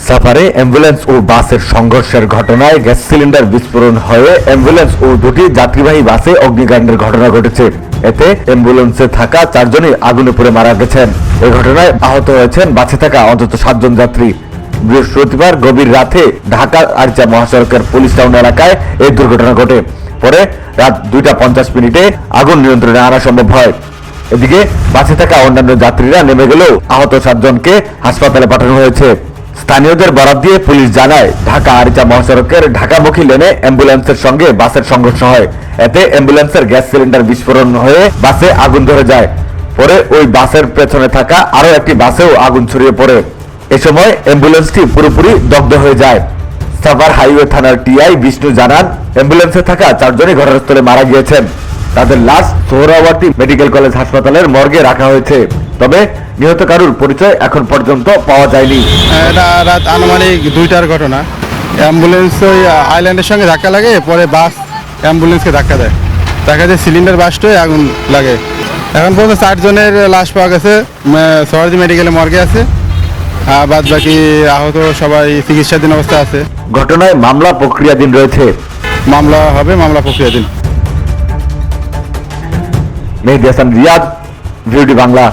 সাফারে ambulance ও বাসের সংঘর্ষের ঘটনায় গ্যাস সিলিন্ডার বিস্ফোরণ হয়ে অ্যাম্বুলেন্স ও দুটি যাত্রীবাহী বাসে অগ্নিকাণ্ডের ঘটনা ঘটেছে। এতে অ্যাম্বুলেন্সে থাকা 4 জনই আগুনে পুড়ে মারা গেছেন। এই ঘটনায় আহত হয়েছেন বাসে থাকা অন্তত 7 জন যাত্রী। বৃহস্পতিবার গভীর রাতে ঢাকা আরিচা মহাসড়কের পুলিশ টাউন এলাকায় এই দুর্ঘটনা ঘটে। পরে রাত 2:50 আগুন নিয়ন্ত্রণে আনা সম্ভব হয়। এদিকে বাসে থাকা অন্যান্য যাত্রীরা নেমে গেলেও আহত 7 জনকে হাসপাতালে পাঠানো হয়েছে। স্থানীয়দের বরাত দিয়ে পুলিশ জানায়, ঢাকা আরিচা মহাসড়কের ঢাকামুখী লেনে অ্যাম্বুলেন্সের সঙ্গে বাসের সংঘর্ষ হয়। এতে অ্যাম্বুলেন্সের গ্যাস সিলিন্ডার বিস্ফোরণ হয়ে বাসে আগুন ধরে যায়। পরে ওই বাসের পেছনে থাকা আরো একটি বাসেও আগুন ছড়িয়ে পড়ে। এ সময় অ্যাম্বুলেন্সটি পুরোপুরি দগ্ধ হয়ে যায়। সাভার হাইওয়ে থানার টিআই বিষ্ণু জানান, অ্যাম্বুলেন্সে থাকা 4 জনই ঘটনাস্থলে মারা গিয়েছেন। তাদের লাশ সোহরাওয়ার্দী মেডিকেল কলেজ হাসপাতালের মর্গে রাখা হয়েছে। তবে নিহত কারুর পরিচয় এখন পর্যন্ত পাওয়া যায়নি। এটা রাত আনুমানিক 2টার ঘটনা। অ্যাম্বুলেন্স ওই আইল্যান্ডের সঙ্গে ধাক্কা লাগে, পরে বাস অ্যাম্বুলেন্সকে ধাক্কা দেয়। দেখা যায় সিলিন্ডার বাসটাই আগুন লাগে। এখন পর্যন্ত 4 জনের লাশ পাওয়া গেছে, সোহরাওয়ার্দী মেডিকেলে মর্গে আছে। বাদ বাকি আহত সবাই চিকিৎসাধীন অবস্থায় আছে। ঘটনায় মামলা প্রক্রিয়াধীন রয়েছে। মামলা হবে, মামলা প্রক্রিয়াধীন। মেহেদী হাসান রিয়াদ, ভিওডি বাংলা।